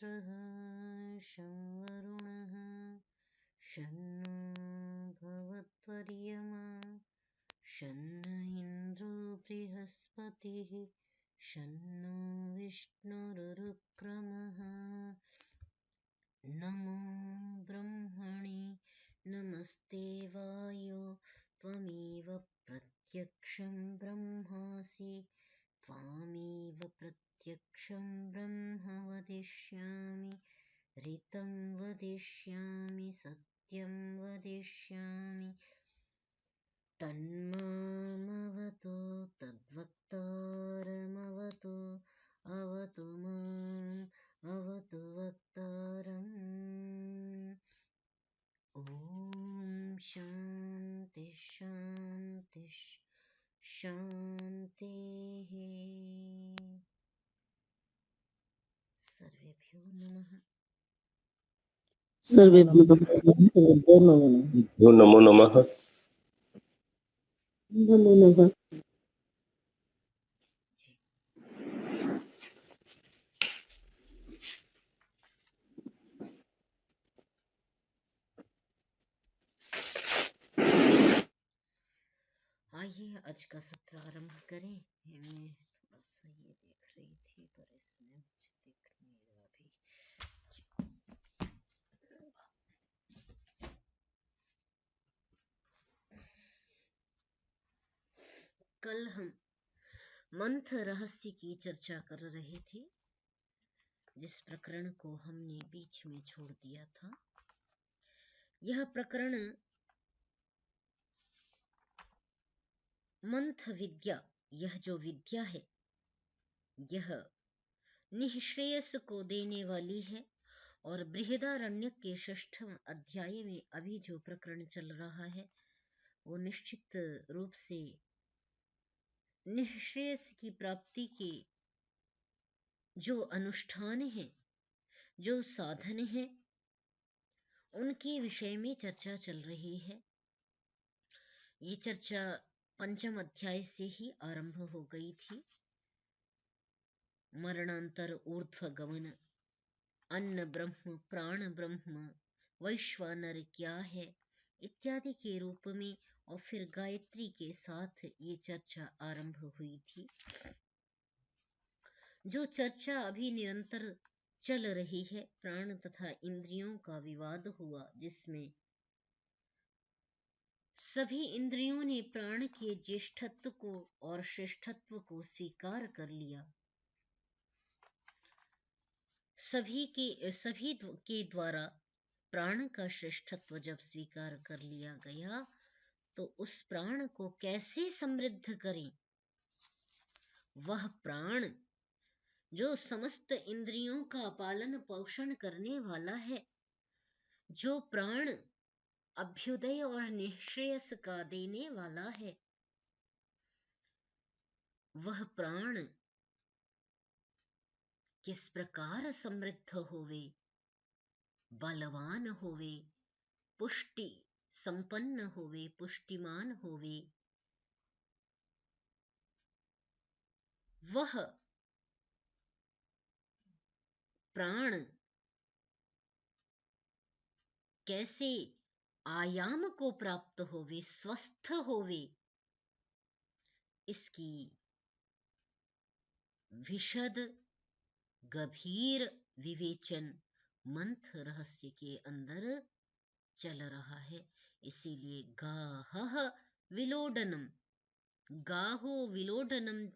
मित्रः शं वरुणः शन्नो भवत्वर्यमा शन्न इन्द्रो बृहस्पतिः शन्नो विष्णुरुक्रमः। नमो ब्रह्मणे नमस्ते वायो त्वमेव प्रत्यक्षं ब्रह्मासि त्वामेव प्रत्यक्षं ब्रह्म वदिष्यामि ऋतं वदिष्यामि सत्यं वदिष्यामि तन्मामवतु तद्वक्तारमवतु अवतु माम् अवतु वक्तारम्। ॐ शान्ति शान्ति शान्तिः। सर्वेभ्यो नमः। सर्वेभ्यो नमः। नमो नमः। नमो नमः। आइए आज का सत्र आरंभ करें। मैं थोड़ा सा ये देख रही थी पर इसमें मुझे दिख नहीं रहा अभी। कल हम मंथ रहस्य की चर्चा कर रहे थे, जिस प्रकरण को हमने बीच में छोड़ दिया था। यह प्रकरण मंथ विद्या, यह जो विद्या है यह निःश्रेयस को देने वाली है और बृहदारण्यक के 6वें अध्याय में अभी जो प्रकरण चल रहा है वो निश्चित रूप से निःश्रेयस की प्राप्ति के जो अनुष्ठान हैं, जो साधन हैं, उनके विषय में चर्चा चल रही है। ये चर्चा 5वें अध्याय से ही आरंभ हो गई थी। मरणांतर ऊर्ध्व गमन, अन्न ब्रह्म, प्राण ब्रह्म, वैश्वानर क्या है इत्यादि के रूप में और फिर गायत्री के साथ ये चर्चा आरंभ हुई थी। जो चर्चा अभी निरंतर चल रही है, प्राण तथा इंद्रियों का विवाद हुआ, जिसमें सभी इंद्रियों ने प्राण के ज्येष्ठत्व को और श्रेष्ठत्व को स्वीकार कर लिया। सभी के द्वारा प्राण का श्रेष्ठत्व जब स्वीकार कर लिया गया तो उस प्राण को कैसे समृद्ध करें। वह प्राण जो समस्त इंद्रियों का पालन पोषण करने वाला है, जो प्राण अभ्युदय और निःश्रेयस का देने वाला है, वह प्राण किस प्रकार समृद्ध होवे, बलवान होवे, पुष्टि संपन्न होवे, पुष्टिमान होवे। वह प्राण कैसे आयाम को प्राप्त होवे, स्वस्थ होवे, इसकी विशद गंभीर विवेचन मंथ रहस्य के अंदर चल रहा है। इसीलिए गाहः विलोडनम, गाहो विलोडनम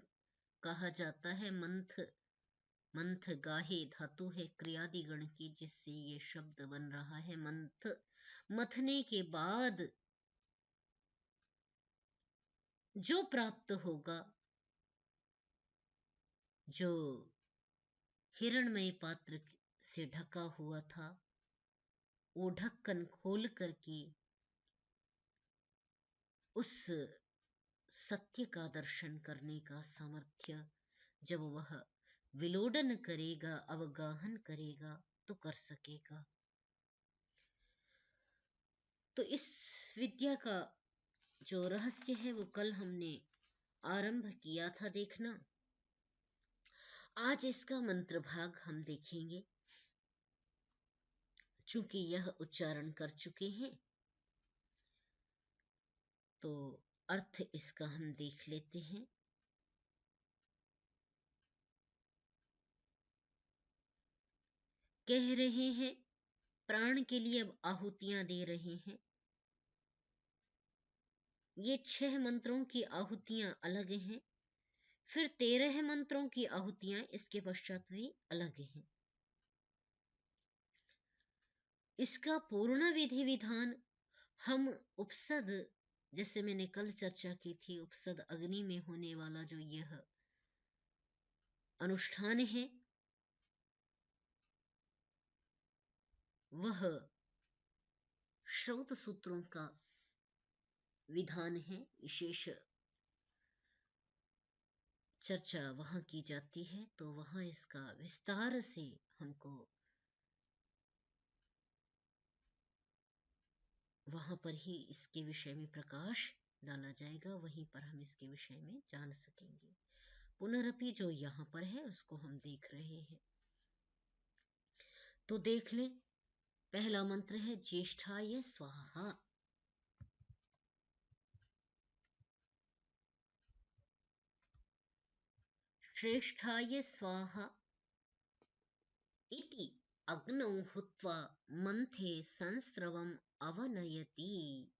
कहा जाता है। मंथ गाहे धातु है क्रियादि गण की, जिससे ये शब्द बन रहा है मंथ। मथने के बाद जो प्राप्त होगा, जो हिरणमय पात्र से ढका हुआ था, वो ढक्कन खोल करके उस सत्य का दर्शन करने का सामर्थ्य जब वह विलोडन करेगा, अवगाहन करेगा, तो कर सकेगा। तो इस विद्या का जो रहस्य है वो कल हमने आरंभ किया था देखना। आज इसका मंत्र भाग हम देखेंगे। चूंकि यह उच्चारण कर चुके हैं तो अर्थ इसका हम देख लेते हैं। कह रहे हैं प्राण के लिए अब आहुतियां दे रहे हैं। ये 6 मंत्रों की आहुतियां अलग हैं, फिर 13 मंत्रों की आहुतियां इसके पश्चात भी अलग हैं। इसका पूर्ण विधि विधान हम उपसद, जैसे मैंने कल चर्चा की थी, उपसद अग्नि में होने वाला जो यह अनुष्ठान है वह श्रौत सूत्रों का विधान है। विशेष चर्चा वहां की जाती है तो वहां इसका विस्तार से हमको वहां पर ही इसके विषय में प्रकाश डाला जाएगा, वहीं पर हम इसके विषय में जान सकेंगे। पुनरअपि जो यहाँ पर है उसको हम देख रहे हैं तो देख लें। पहला मंत्र है ज्येष्ठाय स्वाहा। श्रेष्ठाय स्वाहा इति अग्नौ हुत्वा मंथे संस्रवम् अवनयति।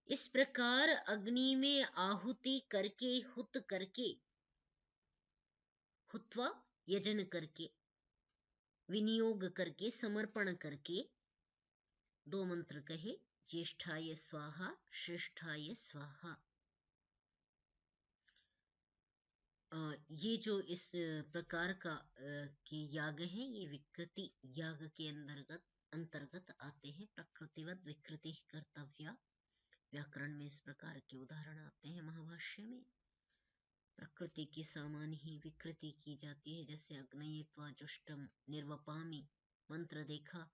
इस प्रकार अग्नि में आहुति करके, हुत करके, हुत्वा यजन करके, विनियोग करके, समर्पण करके 2 मंत्र कहे, ज्येष्ठाय स्वाहा, श्रेष्ठाय स्वाहा। ये जो इस प्रकार का के याग हैं ये विकृति याग के अंतर्गत आते हैं। प्रकृतिवत विकृति कर्तव्या, व्याकरण में इस प्रकार के उदाहरण आते हैं। महाभाष्य में प्रकृति के समान ही विकृति की जाती है। जैसे अग्नयित्वा जुष्टम निर्वपामि मंत्र देखा,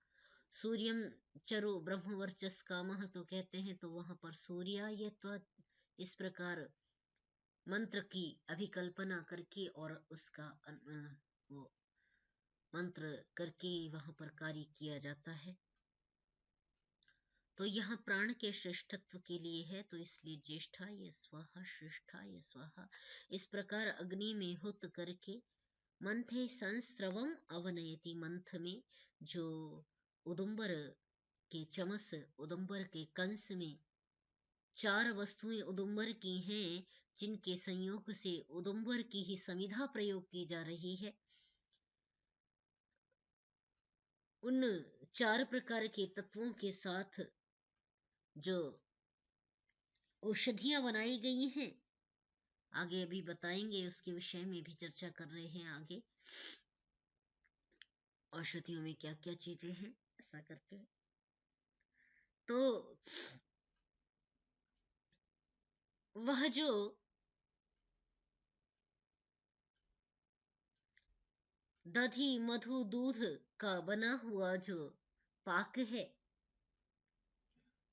सूर्यम चरो ब्रह्मवर्चस कामः तो कहते हैं, तो वहां पर सूर्यायत्वा इस प्रकार मंत्र की अभिकल्पना करके और उसका वो मंत्र करके वहां पर कार्य किया जाता है। तो यहाँ प्राण के श्रेष्ठत्व के लिए है, तो इसलिए ज्येष्ठाय स्वाहा, श्रेष्ठाय स्वाहा। इस प्रकार अग्नि में हुत करके मंथे संस्रवम अवनयति, मंथ में जो उदुम्बर के चमस, उदुम्बर के कंस में 4 वस्तुएं उदुम्बर की हैं, जिनके संयोग से उदुम्बर की ही समिधा प्रयोग की जा रही है। उन 4 प्रकार के तत्वों के साथ जो औषधियां बनाई गई हैं, आगे अभी बताएंगे, उसके विषय में भी चर्चा कर रहे हैं आगे। औषधियों में क्या क्या चीजें हैं, ऐसा करके। तो वह जो दधी मधु दूध का बना हुआ जो पाक है,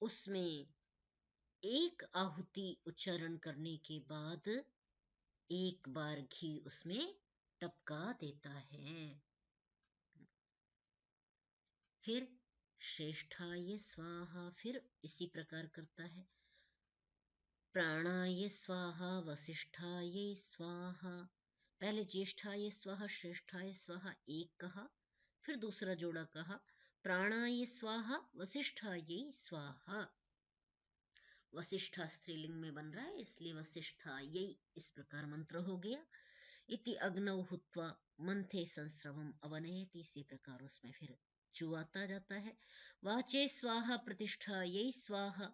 उसमें एक आहुति उच्चारण करने के बाद 1 बार घी उसमें टपका देता है। फिर श्रेष्ठाय स्वाहा, फिर इसी प्रकार करता है। प्राणाय स्वाहा, वसिष्ठाय स्वाहा। पहले ज्येष्ठाय स्वाहा, श्रेष्ठाय स्वाहा 1 कहा, फिर दूसरा जोड़ा कहा प्राणाय स्वाहा, वसिष्ठाय स्वाहा। वसिष्ठा स्त्रीलिंग में बन रहा है, इसलिए वसिष्ठाय इस प्रकार मंत्र हो गया। इति अग्नौ हुत्वा मंथे संस्रवम अवनयति, इसी प्रकार उसमें फिर चुआता जाता है। वाचे स्वाहा, प्रतिष्ठायै स्वाहा,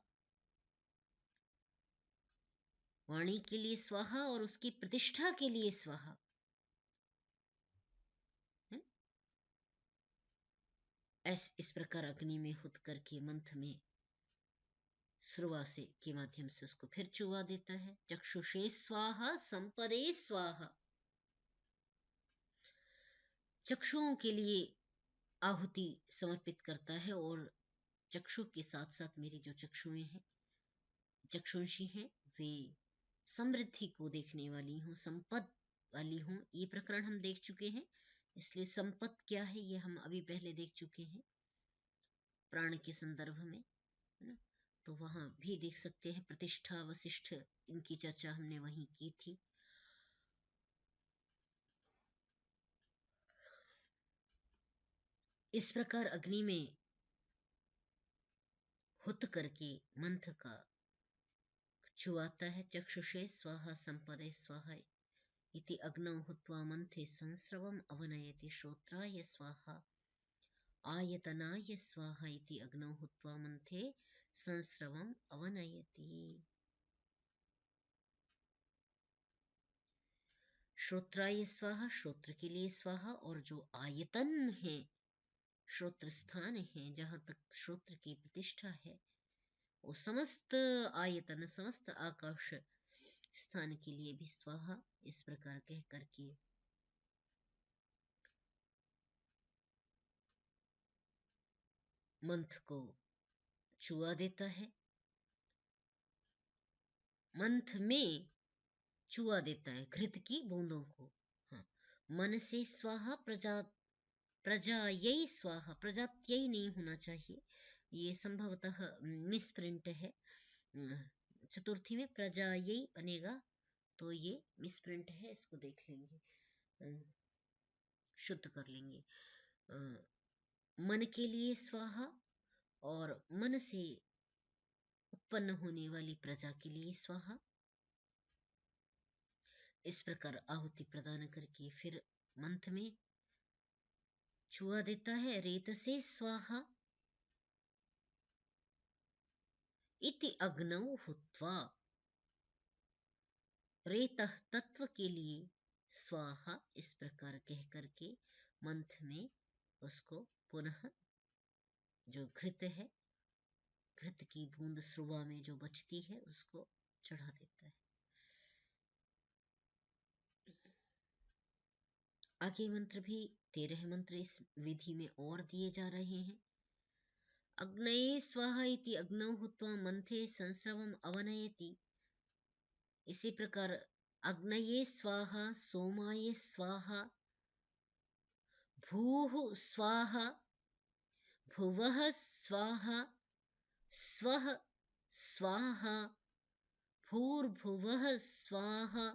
वाणी के लिए स्वाहा और उसकी प्रतिष्ठा के लिए स्वाहा। इस प्रकार अग्नि में हुत करके मंथ में श्रुवा से के माध्यम से उसको फिर चुवा देता है। चक्षुषे स्वाहा, संपदे स्वाहा, चक्षुओं के लिए आहुति समर्पित करता है। और चक्षु के साथ साथ मेरी जो चक्षुएं हैं, चक्षुंशी हैं, वे समृद्धि को देखने वाली हूँ, संपद वाली हूँ। ये प्रकरण हम देख चुके हैं इसलिए संपत क्या है ये हम अभी पहले देख चुके हैं प्राण के संदर्भ में, है ना। तो वहां भी देख सकते हैं प्रतिष्ठा वशिष्ठ, इनकी चर्चा हमने वहीं की थी। इस प्रकार अग्नि में हुत करके मंथ का चुआता है। चक्षुषे स्वाहा संपदे स्वाहा इति अग्नौ हुत्वा मंथे संस्रवम अवनयति। श्रोत्राय स्वाहा आयतनाय स्वाहा इति अग्नौ हुत्वा मंथे संस्रवम अवनयति। श्रोत्राय स्वाहा, श्रोत्र के लिए स्वाहा, और जो आयतन है, श्रोत्र स्थान है, जहां तक श्रोत्र की प्रतिष्ठा है, वो समस्त आयतन समस्त आकाश स्थान के लिए भी स्वाहा, इस प्रकार कह करके मंथ को छुआ देता है। मंथ में छुआ देता है घृत की बूंदों को। हाँ, मन से स्वाहा प्रजायै स्वाहा, प्रजात्यै नहीं होना चाहिए, ये संभवतः मिसप्रिंट है। चतुर्थी में प्रजायै बनेगा तो ये मिसप्रिंट है, इसको देख लेंगे, शुद्ध कर लेंगे। मन के लिए स्वाहा और मन से उत्पन्न होने वाली प्रजा के लिए स्वाहा। इस प्रकार आहुति प्रदान करके फिर मंथ में छुआ देता है। रेत से स्वाहा इति अग्नौ हुत्वा, रेतः तत्व के लिए स्वाहा, इस प्रकार कह करके मंथ में उसको पुनः जो घृत है, घृत की बूंद स्रुवा में जो बचती है, उसको चढ़ा देता है। आगे मंत्र भी 13 मंत्र इस विधि में और दिए जा रहे हैं। अग्नये स्वाहा इति अग्नौ हुत्वा मंथे संस्रवम अवनयति। इसी प्रकार अग्नये स्वाहा, सोमाय स्वाहा, भूः स्वाहा, भुवः स्वाहा, स्वः स्वाहा, भूर्भुवः स्वाहा,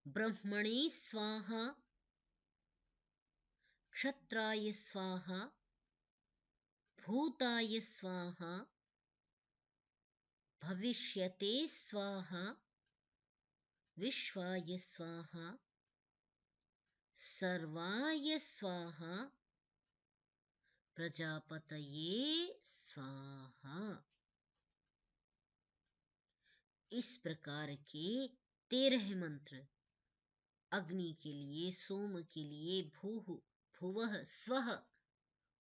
ब्रह्मणे स्वाहा, क्षत्राय स्वाहा, भूताय स्वाहा, भविष्यते स्वाहा, विश्वाय स्वाहा, सर्वाय स्वाहा, प्रजापतये स्वाहा। इस प्रकार के 13 मंत्र अग्नि के लिए, सोम के लिए, भूः भुवः स्वः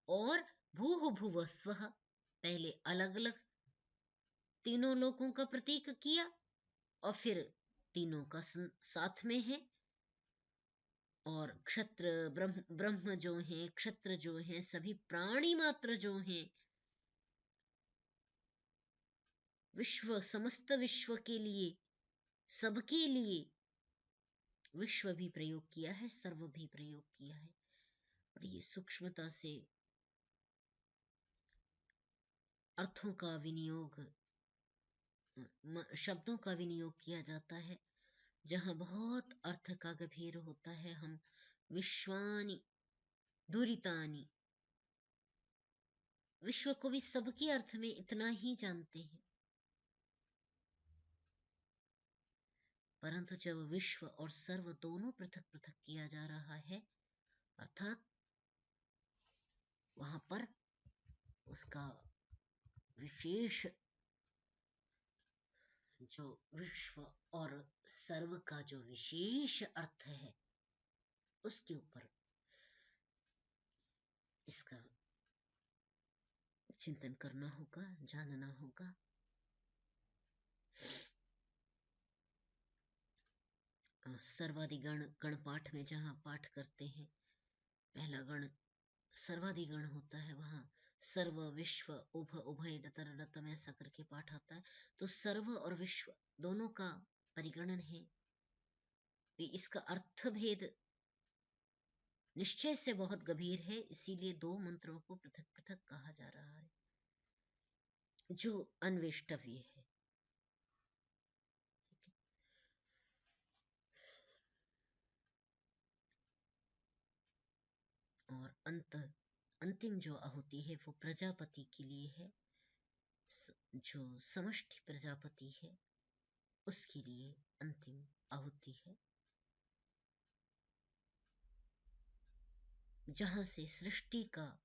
और भूः भुवः स्वः, पहले अलग अलग तीनों लोकों का प्रतीक किया और फिर तीनों का साथ में है। और क्षत्र ब्रह्म जो हैं, क्षत्र जो हैं, सभी प्राणी मात्र जो हैं, विश्व समस्त विश्व के लिए, सबके लिए विश्व भी प्रयोग किया है, सर्व भी प्रयोग किया है। और ये सूक्ष्मता से अर्थों का विनियोग, शब्दों का विनियोग किया जाता है। जहां बहुत अर्थ का गंभीर होता है, हम विश्वानि दुरितानि, विश्व को भी सबके अर्थ में इतना ही जानते हैं। परंतु जब विश्व और सर्व दोनों पृथक पृथक किया जा रहा है, अर्थात वहां पर उसका विशेष, जो विश्व और सर्व का जो विशेष अर्थ है, उसके ऊपर इसका चिंतन करना होगा, जानना होगा। सर्वाधिगण गण पाठ में जहां पाठ करते हैं, पहला गण सर्वाधिगण होता है, वहां सर्व विश्व उभ उभय डतर डतम ऐसा करके पाठ आता है। तो सर्व और विश्व दोनों का परिगणन है वे इसका अर्थ भेद निश्चय से बहुत गंभीर है, इसीलिए दो मंत्रों को पृथक पृथक कहा जा रहा है जो अन्वेष्टव्य है। और अंतिम जो आहुति है वो प्रजापति के लिए है, जो समष्टि प्रजापति है उसके लिए अंतिम आहुति है, जहां से सृष्टि का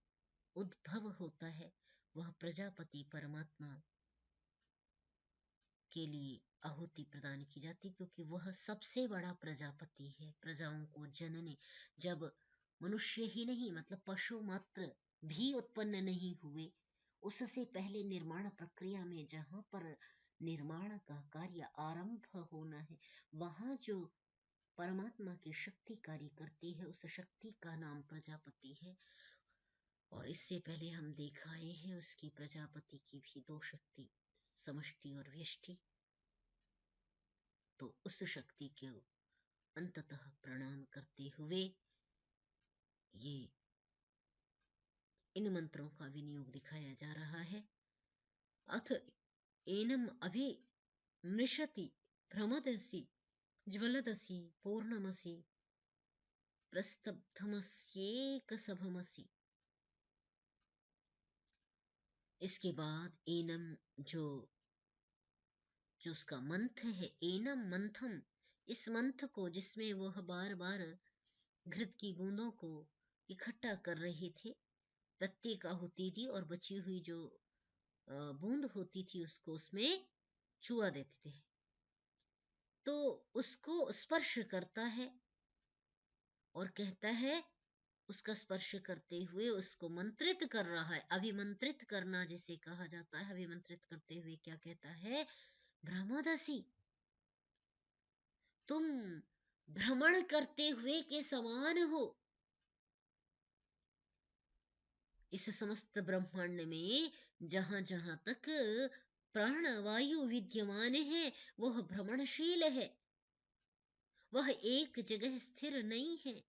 उद्भव होता है वह प्रजापति परमात्मा के लिए आहुति प्रदान की जाती, क्योंकि वह सबसे बड़ा प्रजापति है। प्रजाओं को जनने, जब मनुष्य ही नहीं मतलब पशु मात्र भी उत्पन्न नहीं हुए, उससे पहले निर्माण प्रक्रिया में जहां पर निर्माण का कार्य आरंभ होना है वहां जो परमात्मा की शक्ति कार्य करती है उस शक्ति का नाम प्रजापति है। और इससे पहले हम देख आए हैं उसकी प्रजापति की भी दो शक्ति, समष्टि और व्यष्टि। तो उस शक्ति के अंततः प्रणाम करते हुए ये इन मंत्रों का विनियोग दिखाया जा रहा है। अथ एनम अभि मृषति भ्रमदसि ज्वलदसि पूर्णमसि प्रस्तब्धमस्येकसभमसि। इसके बाद एनम जो उसका मंथ है, एनम मंथम, इस मंथ को जिसमें वह बार बार घृत की बूंदों को इकट्ठा कर रहे थे, प्रत्येक आहुति दी और बची हुई जो बूंद होती थी उसको उसमें छुआ देते थे, तो उसको स्पर्श करता है और कहता है, उसका स्पर्श करते हुए उसको मंत्रित कर रहा है। अभिमंत्रित करना जिसे कहा जाता है, अभिमंत्रित करते हुए क्या कहता है, ब्रह्मदसी, तुम भ्रमण करते हुए के समान हो। इस समस्त ब्रह्मांड में जहां जहां तक प्राण वायु विद्यमान है वह भ्रमणशील है, वह एक जगह स्थिर नहीं है।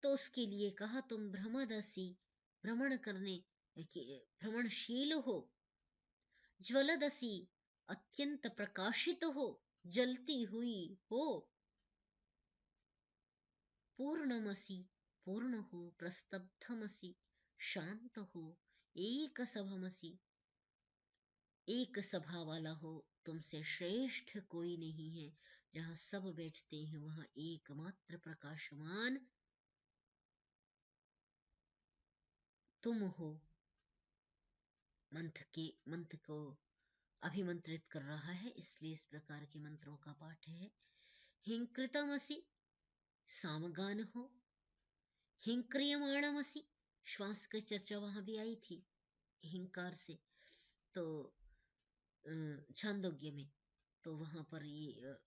तो उसके लिए कहा तुम भ्रमदसी, भ्रमण करने भ्रमणशील हो। ज्वलदसी, अत्यंत प्रकाशित हो, जलती हुई हो। पूर्णमसी, पूर्ण हो। प्रस्तब्धमसी, शांत हो। एक सभमसी, एक सभा वाला हो, तुमसे श्रेष्ठ कोई नहीं है। जहां सब बैठते हैं वहां एकमात्र प्रकाशमान तुम हो। मंत्र को अभिमंत्रित कर रहा है, इसलिए इस प्रकार के मंत्रों का पाठ है। हिंकृतमसि, सामगान हो। हिंक्रियमाणमसि, श्वास की चर्चा वहां भी आई थी हिंकार से, तो छांदोग्य में, तो वहां पर ये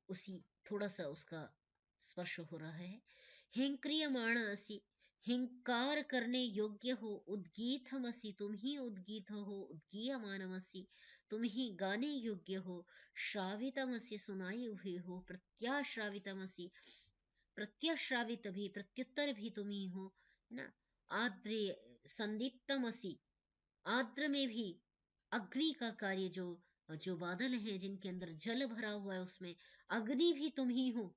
उसी थोड़ा सा उसका स्पर्श हो रहा है। हिंक्रियमाणमसि, हिंकार करने योग्य हो। उद्गीतमसि, तुम ही उद्गीत हो। उद्गीयमानमसि, तुम ही गाने योग्य हो। श्रावितमसि, सुनाए हुए हो। प्रत्याश्रावितमसि, प्रत्याश्रावित भी, प्रत्युत्तर भी तुम ही हो, है ना। आद्र संदीप्तमसि, आद्र में भी अग्नि का कार्य, जो बादल हैं जिनके अंदर जल भरा हुआ है उसमें अग्नि भी तुम ही हो।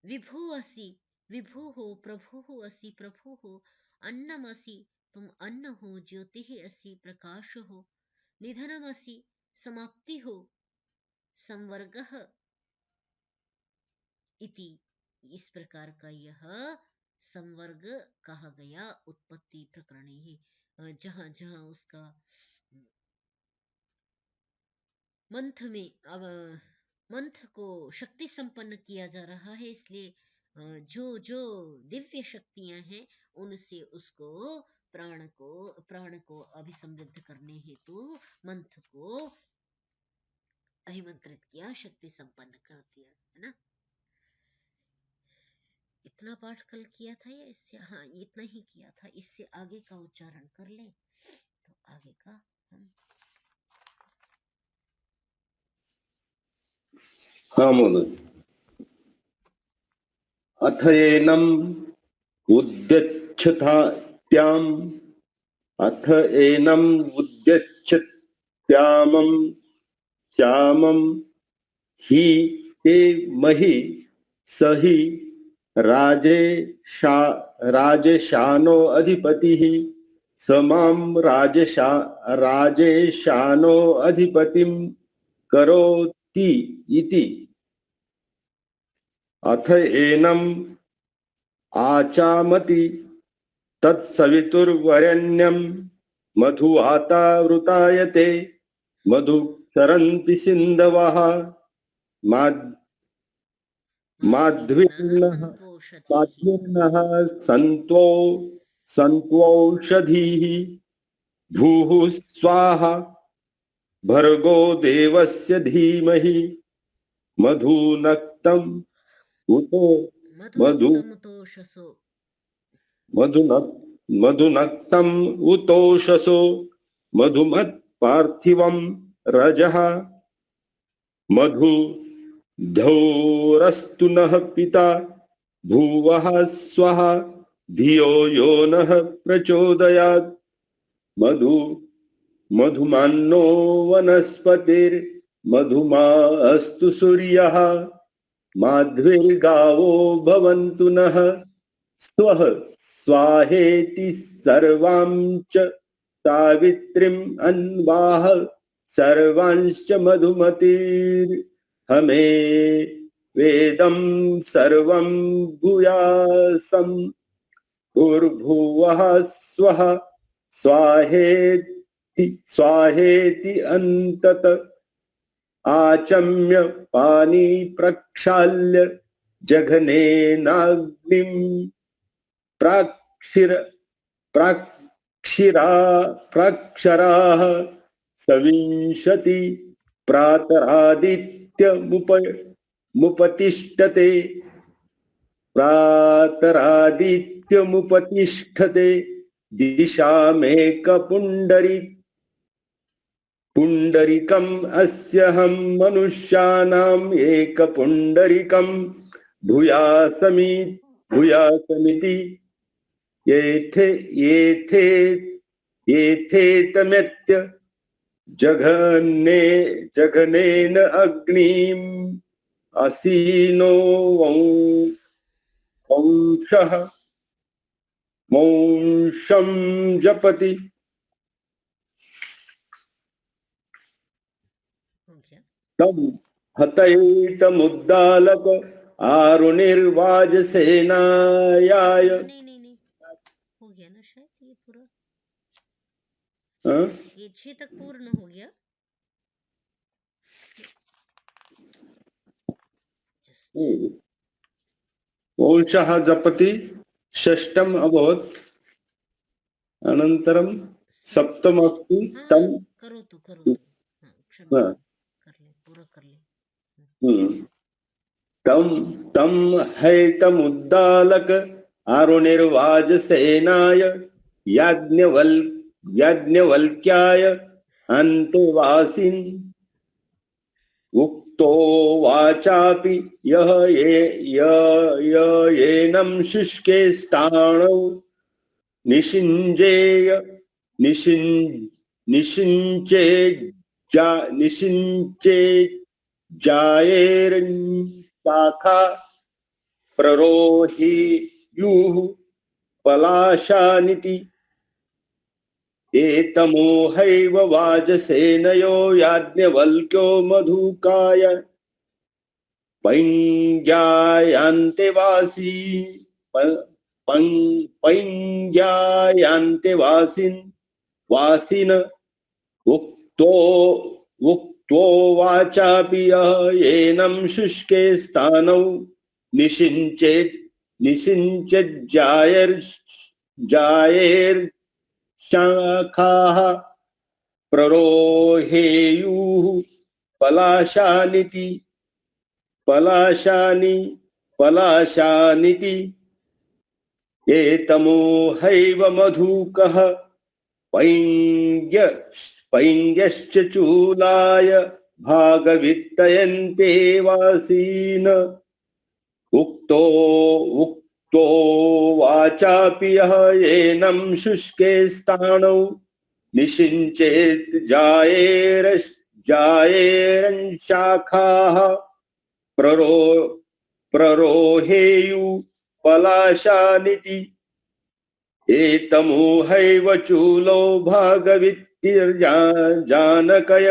विभु असि, विभु हो। प्रभु असि, प्रभु हो। अन्नम असि, तुम अन्न हो। ज्योति असि, प्रकाश हो। निधनम असि, समाप्ति हो। संवर्गः इति, इस प्रकार का यह संवर्ग कहा गया उत्पत्ति प्रकरण ही, जहां जहां उसका मंथ में अब मंथ को शक्ति संपन्न किया जा रहा है, इसलिए जो जो दिव्य शक्तियां हैं उनसे उसको प्राण को अभिसमृद्ध करने हेतु मंथ को अभिमंत्रित किया, शक्ति संपन्न कर दिया, है ना। इतना पाठ कल किया था या इससे, हाँ इतना ही किया था, इससे आगे का उच्चारण कर ले तो आगे का हम। हाँ महोदय। अथ एनम् उद्यच्छताम्, अथ एनम् उद्यच्छत्यामम् श्यामम् हि ते महि सहि राजेशानो अधिपतिः समां राजेशानो अधिपतिं करोति इति। अथ एनम् आचामति तत्सवितुर्वरेण्यं मधुवाता वृतायते मधु क्षरन्ति सिन्धवः माध्वीर्नः सन्त्वौषधीः भूः स्वाहा भर्गो देवस्य धीमहि मधुनक्तम् उतो मधुनक्तम् उतोषसो मधुमत् पार्थिवं रजः मधु धौरस्तु नः पिता भुवः स्वः धियो यो नः प्रचोदयात् मधुमान्नो वनस्पतिर्मधुमा अस्तु सूर्यः माध्वीर्गावो भवन्तु नः स्वः स्वाहेति सर्वां च सावित्रीम् अन्वाह सर्वांश्च मधुमतिर्हमे वेदं सर्वं भूयासं भूर्भुवः स्वः स्वाहेति अन्तत आचम्य पानी प्रक्षाल्य जघनेनाग्निं प्राक्षराः सविंशति प्रातरादित्यमुपतिष्ठते पुण्डरीकम् अस्यहं मनुष्याणाम् एकपुण्डरीकम् भूयासमिति येथेतमेत्य जघनेन अग्निम् असीनो वंशं जपति। तम हतैतमुद्दालक आरुणिर्वाजसेनायाय। नहीं हो गया ना शायद ये पूरा। ये 6 तक पूर्ण हो गया। वंशः जपति षष्ठम अभवत् अनन्तरं सप्तम अस्ति तम करो तो हाँ, पूरा कर ले। तम हैतमुद्दालक आरुणिर्वाजसेनाय याज्ञवल्क्याय अन्तेवासिन् उक्तो वाचापि यः येनं शुष्के स्थाणौ निषिञ्चे जायेर्शाखा प्ररोहियुः पलाशानिति। एतमोहैव वाजसेनयो याज्ञवल्क्यो मधुकाय पैञ्जायान्ते वासिन उक्तो वाचापि यः येनं शुष्के स्थानौ निषिञ्चेत् जायेर्शाखाः प्ररोहेयुः पलाशानि पलाशानिति एतमोहैव मधुकः पैङ्ग्य पैङ्ग्यश्च चूलाय भागवित्तयन्ते वासीन उक्तो उक्तो वाचापि यः एनं शुष्के स्थाणौ निषिञ्चेत् जायेरञ्शाखाः प्ररोहेयु पलाशानिति एतमोहैव चूलो भागवित्तिर्जानकय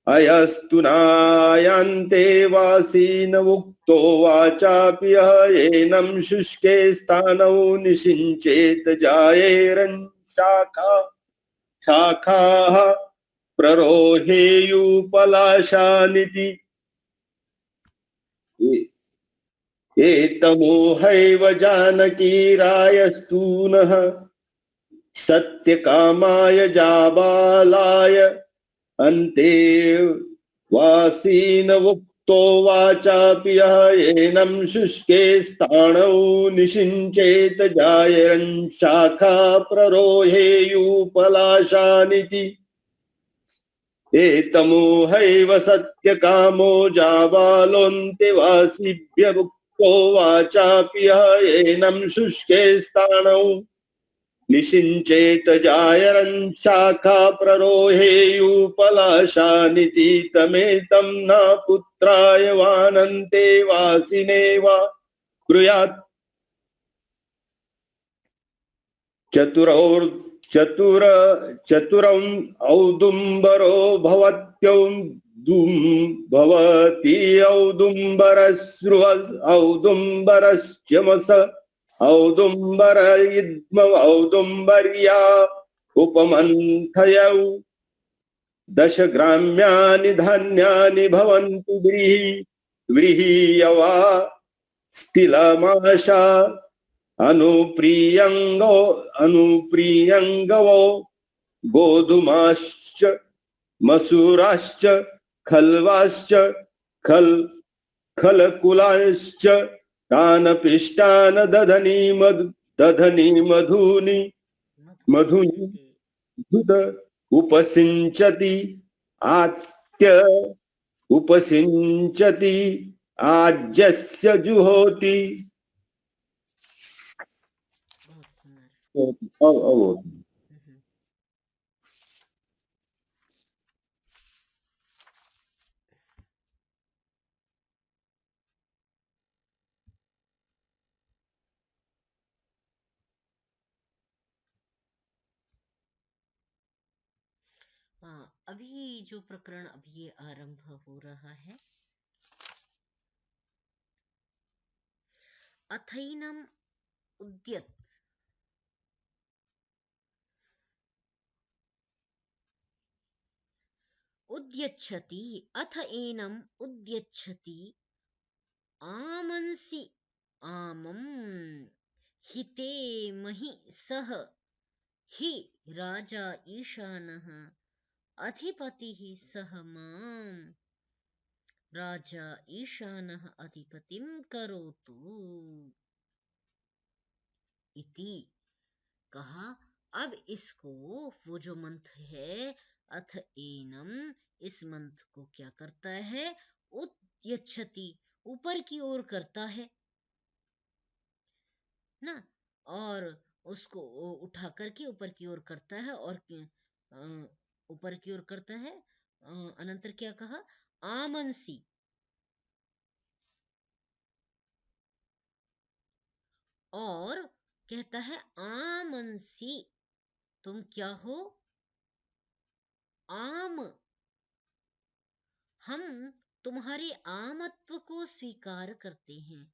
अयस्तु नायान्ते वासीन उक्तो वाचापि यः एनं शुष्के स्थानौ निषिञ्चेत् शाखाः प्ररोहेयुपलाशानिति एतमोहैव जानकी रायस्तु नः सत्यकामाय जाबालाय अन्ते वासीन उक्तो वाचापि यः एनं शुष्के स्थाणौ निषिञ्चेत् जायरन् शाखा प्ररोहेयुपलाशानिति एतमोहैव सत्यकामो जाबालोऽन्तेवासिभ्य उक्तो वाचापि यः एनं शुष्के स्थाणौ निषिञ्चेत जायरन् शाखा प्ररोहेयुपलाशानिति तमेतं न पुत्राय वानन्ते वासिने वा ब्रूयात् चतुरम् औदुम्बरो भवति औदुम्बरस्रुव औदुम्बरश्चमस औदुम्बरयुग्म औदुम्बर्या उपमन्थयौ 10 ग्राम्यानि धान्यानि भवन्तु व्रीह्यवा स्थिलमाशा अनुप्रियङ्गवो गोधूमाश्च मसूराश्च खल्वाश्च खलकुलाश्च तान पिष्टान दधनी मधुनि धुत उपसिञ्चति आज्यस्य जुहोति। अभी जो प्रकरण अभी ये आरंभ हो रहा है, अथैनम उद्यच्छति अथ एनम उद्यच्छति आमंसि आमं हिते महि सह हि राजा ईशानः अधिपतिः सह मां राजा ईशानः अधिपतिं करोतु इति कहा। अब इसको वो जो मंत्र है अथ एनम, इस मंत्र को क्या करता है? उद्यच्छति, ऊपर की ओर करता है ना, और उसको उठा करके ऊपर की ओर करता है और ऊपर की ओर करता है। अनंतर क्या कहा? आमंसी, और कहता है आमंसी, तुम क्या हो? आम, हम तुम्हारे आमत्व को स्वीकार करते हैं।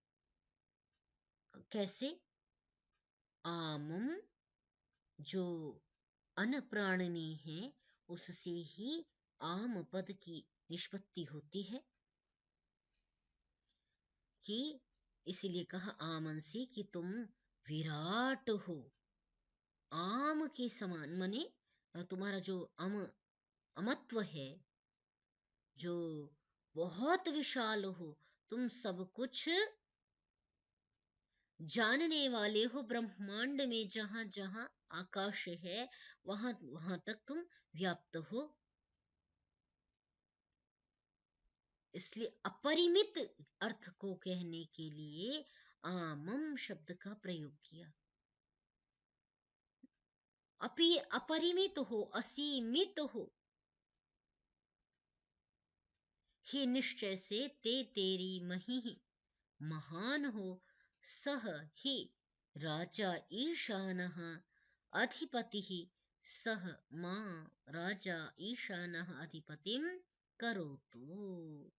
कैसे? आमम, जो अनप्राणनी है उससे ही आम पद की निष्पत्ति होती है, कि इसीलिए कहा आमंसी कि तुम विराट हो, आम के समान, माने तुम्हारा जो अमत्व है जो बहुत विशाल हो, तुम सब कुछ जानने वाले हो ब्रह्मांड में जहां जहां आकाश है वहां वहां तक तुम व्याप्त हो। इसलिए अपरिमित अर्थ को कहने के लिए आमम शब्द का प्रयोग किया। अपरिमित हो, असीमित हो, ही निश्चय से ते तेरी मही महान हो, सह ही राजा ईशानः अधिपतिः सह मां राजा ईशानः अधिपतिम करोतु।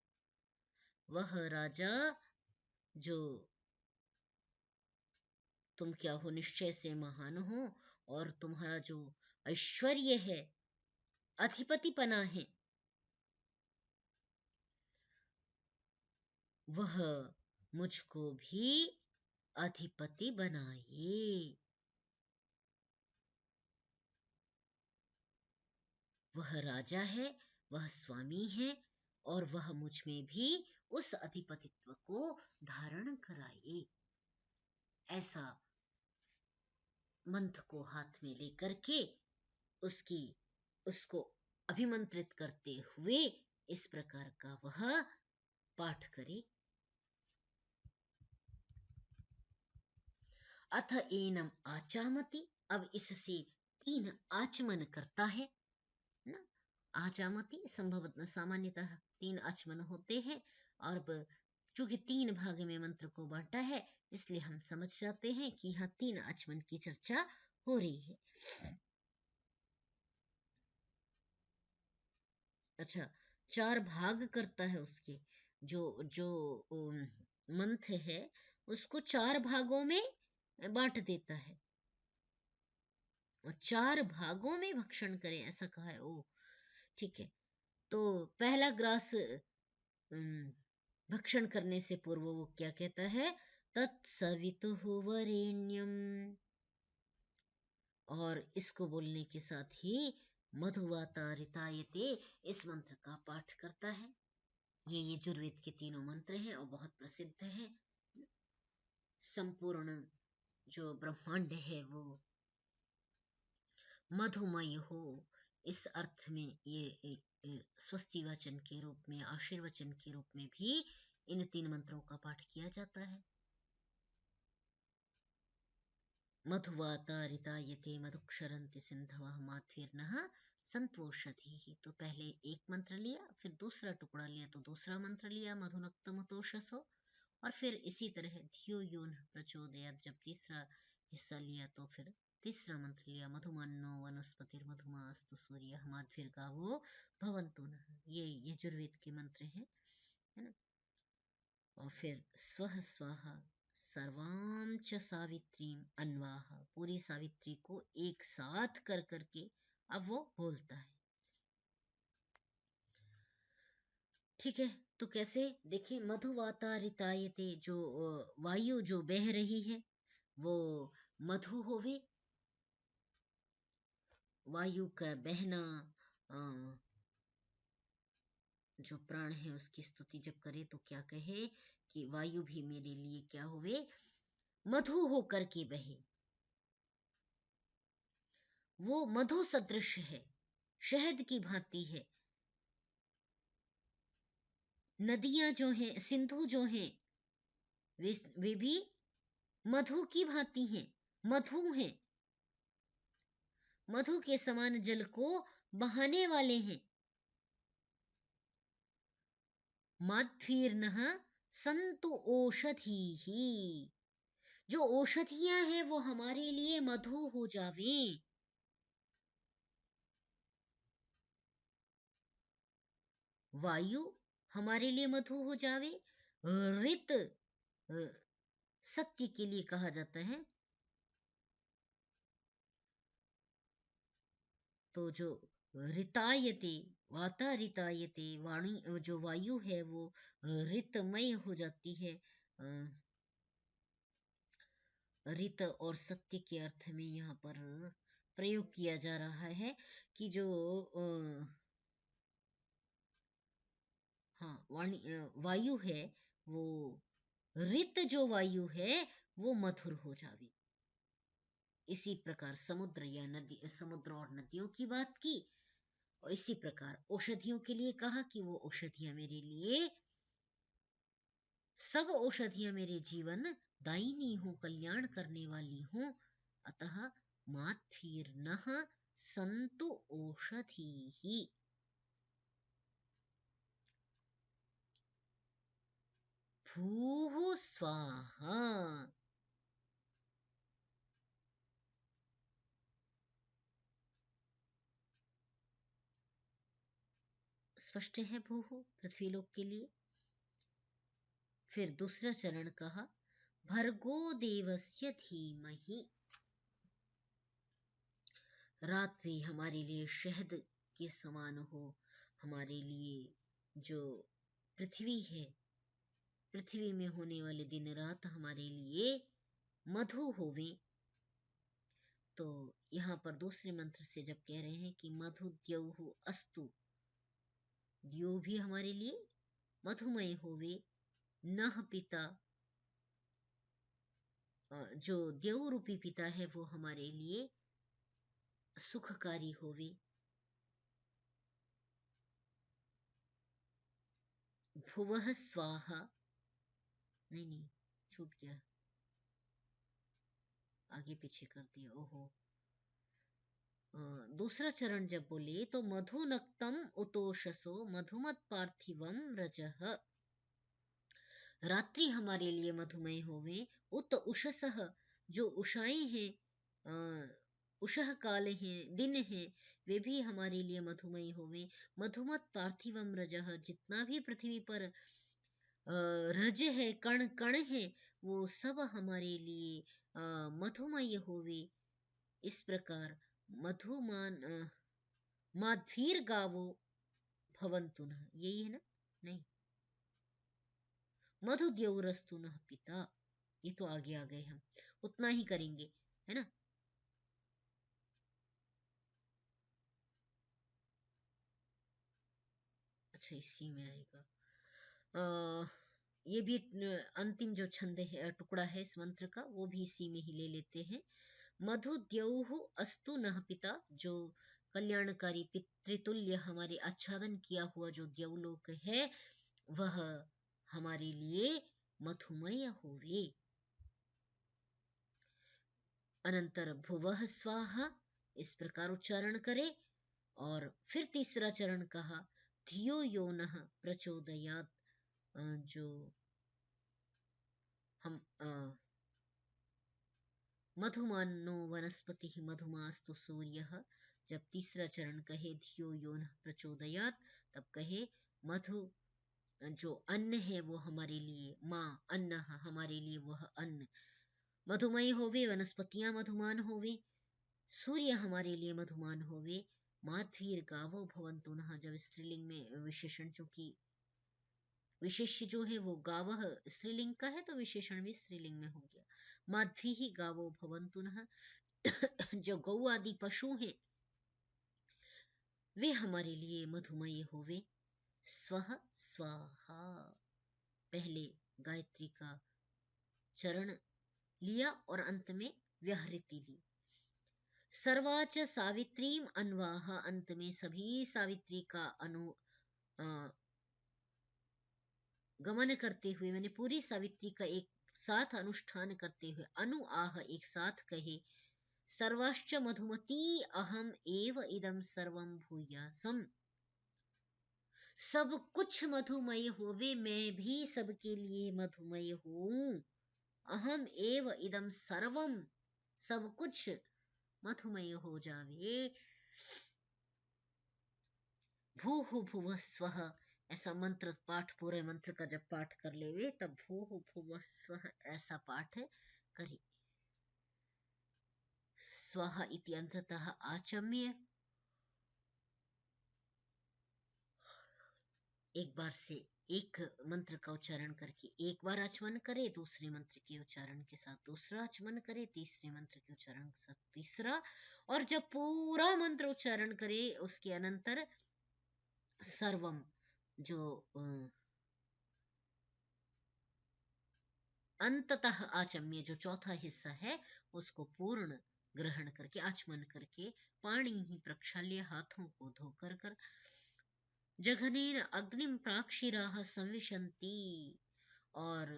वह राजा जो तुम क्या हो, निश्चय से महान हो, और तुम्हारा जो ऐश्वर्य है, अधिपतिपना है, वह मुझको भी अधिपति बनाए। वह राजा है, वह स्वामी है, और वह मुझ में भी उस अधिपतित्व को धारण कराए। ऐसा मंत्र को हाथ में लेकर के उसको अभिमंत्रित करते हुए इस प्रकार का वह पाठ करे। अथ एनम आचामति, अब इससे 3 आचमन करता है ना। आचामति संभवतः सामान्यतः 3 आचमन होते हैं, और चूंकि 3 भाग में मंत्र को बांटा है, इसलिए हम समझ जाते हैं कि यहाँ 3 आचमन की चर्चा हो रही है। अच्छा, 4 भाग करता है उसके, जो जो मंत्र है उसको 4 भागों में बांट देता है, और 4 भागों में भक्षण करें ऐसा कहा है। ओ ठीक है, तो पहला ग्रास भक्षण करने से पूर्व वो क्या कहता है, तत्सवितुः वरेण्यम, और इसको बोलने के साथ ही मधुवाता रितायते इस मंत्र का पाठ करता है। ये यजुर्वेद के 3 मंत्र हैं और बहुत प्रसिद्ध हैं। संपूर्ण जो ब्रह्मांड है वो मधुमय हो, इस अर्थ में ये स्वस्ति वचन के रूप में, आशीर्वचन के रूप में भी इन 3 मंत्रों का पाठ किया जाता है। मधुवाता रितायते मधुक्षरन्ति सिंधवः माध्वीर्नः संतोषधीः। तो पहले एक मंत्र लिया, फिर दूसरा टुकड़ा लिया तो दूसरा मंत्र लिया मधुनक्तमतोषसो, और फिर इसी तरह धियो यो नः प्रचोदयात्, जब तीसरा हिस्सा लिया तो फिर तीसरा मंत्र लिया मधुमन्नो वनस्पतिर्मधुमा अस्तु सूर्यः माध्वीर्गावो भवन्तु नः। ये यजुर्वेद के मंत्र हैं, है ना। और फिर स्वः स्वाहा सर्वां च सावित्रीम अन्वाह, पूरी सावित्री को एक साथ कर करके अब वो बोलता है। ठीक है, तो कैसे देखिए, मधुवाता रितायते, जो वायु जो बह रही है वो मधु होवे। वायु का बहना, जो प्राण है उसकी स्तुति जब करे तो क्या कहे कि वायु भी मेरे लिए क्या होवे, मधु होकर के बहे। वो मधु सदृश है, शहद की भांति है। नदियां जो हैं, सिंधु जो हैं, वे भी मधु की भांति हैं, मधु हैं, मधु के समान जल को बहाने वाले हैं। माध्वीर्नः संतु औषधीः, जो औषधियां हैं वो हमारे लिए मधु हो जावे। वायु हमारे लिए मधु हो जावे। ऋत सत्य के लिए कहा जाता है, तो जो ऋतायते, वाता ऋतायते, वाणी जो वायु है वो ऋतमय हो जाती है। ऋत और सत्य के अर्थ में यहाँ पर प्रयोग किया जा रहा है कि जो हाँ वायु है वो, ऋत जो वायु है वो मधुर हो जावे। इसी प्रकार समुद्र या नदी, समुद्र और नदियों की बात की, और इसी प्रकार औषधियों के लिए कहा कि वो औषधियां मेरे लिए, सब औषधियां मेरे जीवन दायिनी हो, कल्याण करने वाली हो। अतः मात्फीर्नः संतु औषधीः। भूः स्वाहा। स्पष्ट है भूः पृथ्वीलोक के लिए। फिर दूसरा चरण कहा भर्गो देवस्य धीमहि। रात भी हमारे लिए शहद के समान हो, हमारे लिए जो पृथ्वी है, पृथ्वी में होने वाले दिन रात हमारे लिए मधु होवे। तो यहाँ पर दूसरे मंत्र से जब कह रहे हैं कि मधु द्यौः अस्तु, द्यौ भी हमारे लिए मधुमय होवे, नह पिता, जो द्यौ रूपी पिता है वो हमारे लिए सुखकारी होवे। भुवः स्वाहा, नहीं छूट गया, आगे पीछे कर दिया, ओहो। दूसरा चरण जब बोले तो मधु नक्तम उतोषसो मधुमत पार्थिवम रजः। रात्रि हमारे लिए मधुमय होवे, उत उषसः, जो उषाएं हैं, उषः काल हैं, दिन हैं, वे भी हमारे लिए मधुमय होवे। मधुमत पार्थिवम रजः, जितना भी पृथ्वी पर रज है, कण कण है, वो सब हमारे लिए मधुमय होवे। इस प्रकार मधुमान माध्वीर गावो भवन्तु नः, यही है ना? नहीं, मधु द्यौरस्तु नः पिता, ये तो आगे आ गए, हम उतना ही करेंगे, है ना? अच्छा, इसी में आएगा। ये भी अंतिम जो छंद है, टुकड़ा है इस मंत्र का, वो भी इसी में ही ले लेते हैं। मधु द्यौः अस्तु नः पिता, जो कल्याणकारी पितृतुल्य हमारे आच्छादन किया हुआ जो द्यौलोक है, वह हमारे लिए मधुमय होवे। अनंतर भुवः स्वाहा, इस प्रकार उच्चारण करे। और फिर तीसरा चरण कहा धियो यो नः प्रचोदयात्, जो हम मधुमानो वनस्पति मधुमास्तु सूर्यः, जब तीसरा चरण कहे धियो यो नः प्रचोदयात्, तब कहे मधु जो अन्न है वो हमारे लिए, माँ अन्न हमारे लिए वह अन्न मधुमय होवे, वनस्पतियां मधुमान होवे, सूर्य हमारे लिए मधुमान होवे। माध्वीर गावो भवन्तु नः, जब स्त्रीलिंग में विशेषण, चूंकि विशेष्य जो है वो गावः स्त्रीलिंग का है तो विशेषण भी स्त्रीलिंग में हो गया। माध्वी ही गावो भवन्तु नः, जो गौ आदि पशु हैं वे हमारे लिए मधुमय होवे। स्वः स्वाहा, पहले गायत्री का चरण लिया और अंत में व्याहृति ली। सर्वाच सावित्रीम अन्वाह, अंत में सभी सावित्री का गमन करते हुए, मैंने पूरी सावित्री का एक साथ अनुष्ठान करते हुए, अनु आह एक साथ कहे, सर्वाश्च मधुमती अहम एव इदम सर्वम भूयासम, सब कुछ मधुमय होवे, मैं भी सबके लिए मधुमय हूं। अहम एव इदम सर्वम, सब कुछ मधुमय हो जावे। भूः भुवः स्वः, ऐसा मंत्र पाठ, पूरे मंत्र का जब पाठ कर लेवे तब भूः भुवः स्वः ऐसा पाठ करें। स्वः इति अंततः आचम्य, एक बार से एक मंत्र का उच्चारण करके एक बार आचमन करे, दूसरे मंत्र के उच्चारण के साथ दूसरा आचमन करे, तीसरे मंत्र के उच्चारण के साथ तीसरा, और जब पूरा मंत्र उच्चारण करे उसके अनंतर सर्वम, जो अंततः आचम्य, जो चौथा हिस्सा है उसको पूर्ण ग्रहण करके, आचमन करके, पाणी ही प्रक्षाल्य, हाथों को धोकर कर, जघनेन अग्निम प्राक्षिराः संविशन्ति, और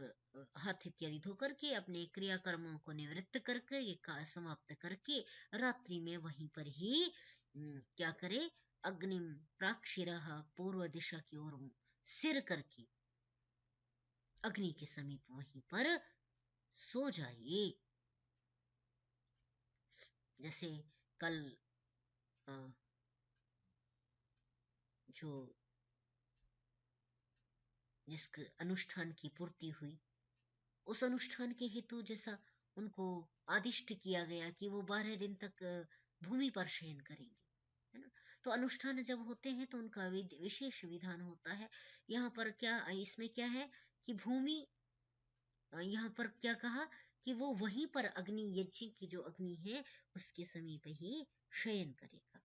हाथ इत्यादि धो करके अपने क्रियाकर्मों को निवृत्त करके, ये समाप्त करके, रात्रि में वहीं पर ही क्या करे, अग्निम प्राक्षिराः, पूर्व दिशा की ओर सिर करके अग्नि के समीप वहीं पर सो जाइए। जैसे कल जो जिस अनुष्ठान की पूर्ति हुई, उस अनुष्ठान के हेतु जैसा उनको आदिष्ट किया गया कि वो 12 दिन तक भूमि पर शयन करेंगे, है ना। तो अनुष्ठान जब होते हैं तो उनका विशेष विधान होता है। यहाँ पर क्या, इसमें क्या है कि भूमि, यहाँ पर क्या कहा कि वो वहीं पर अग्नि, यज्ञ की जो अग्नि है उसके समीप ही शयन करेगा।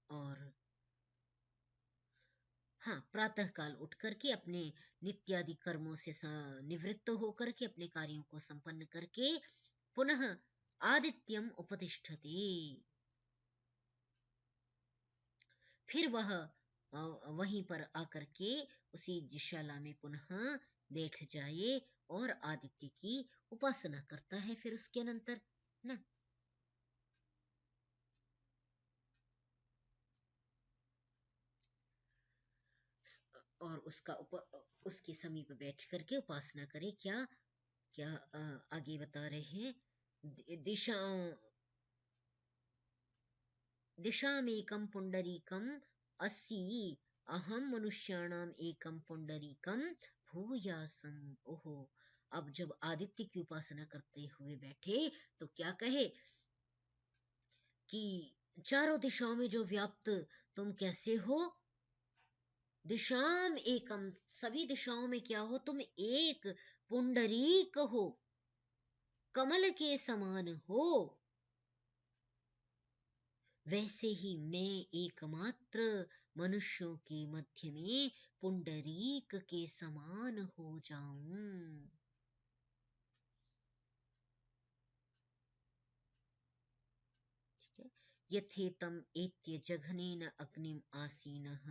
और हाँ, प्रातः काल उठ करके अपने नित्यादि कर्मों से निवृत्त होकर के अपने कार्यों को संपन्न करके पुनः आदित्यम उपतिष्ठति, फिर वह वहीं पर आकर के उसी जिशाला में पुनः बैठ जाए और आदित्य की उपासना करता है फिर उसके अनंतर ना। और उसके समीप बैठ करके उपासना करे। क्या क्या आगे बता रहे हैं, दिशामेकं पुंडरीकम अस्सी, अहम मनुष्याणाम एकम पुंडरीकम भूयासम। ओहो, अब जब आदित्य की उपासना करते हुए बैठे तो क्या कहे कि चारों दिशाओं में जो व्याप्त तुम कैसे हो, दिशाम एकम, सभी दिशाओं में क्या हो, तुम एक पुंडरीक हो, कमल के समान हो, वैसे ही मैं एकमात्र मनुष्यों के मध्य में पुंडरीक के समान हो जाऊं। ठीक है। यथेतम एत्य जघनेन अग्निम आसीनः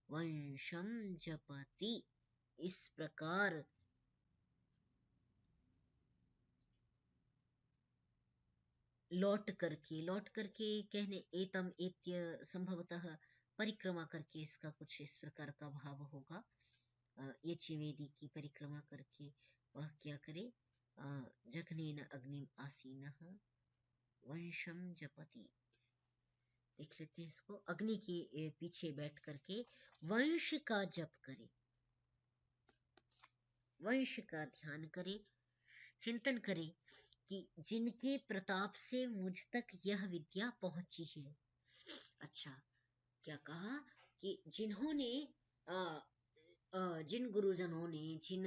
वंशम जपति, इस प्रकार लौट करके कहने, एतम एत्य संभवतः परिक्रमा करके, इसका कुछ इस प्रकार का भाव होगा। ये चिवेदी की परिक्रमा करके वह क्या करे, जघनेन अग्निम आसीनः वंशम जपति, देख लेते हैं इसको, अग्नि के पीछे बैठ करके वंश का जप करे, वंश का ध्यान करे, चिंतन करे कि जिनके प्रताप से मुझ तक यह विद्या पहुंची है। अच्छा, क्या कहा कि जिन्होंने जिन गुरुजनों ने, जिन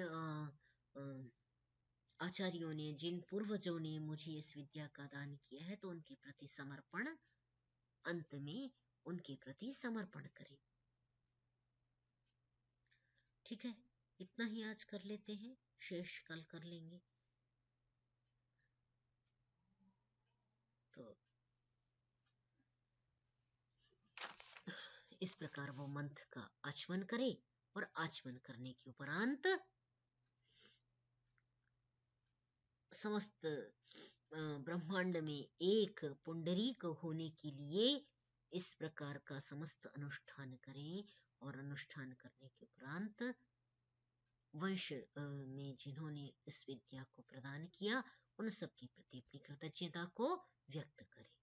आचार्यों ने, जिन पूर्वजों ने मुझे इस विद्या का दान किया है, तो उनके प्रति समर्पण, अंत में उनके प्रति समर्पण करें। ठीक है, इतना ही आज कर लेते हैं, शेष कल कर लेंगे। तो इस प्रकार वो मंत्र का आचमन करे, और आचमन करने के उपरांत समस्त ब्रह्मांड में एक पुंडरीक होने के लिए इस प्रकार का समस्त अनुष्ठान करें, और अनुष्ठान करने के उपरांत वंश में जिन्होंने इस विद्या को प्रदान किया उन सब के प्रति अपनी कृतज्ञता को व्यक्त करें।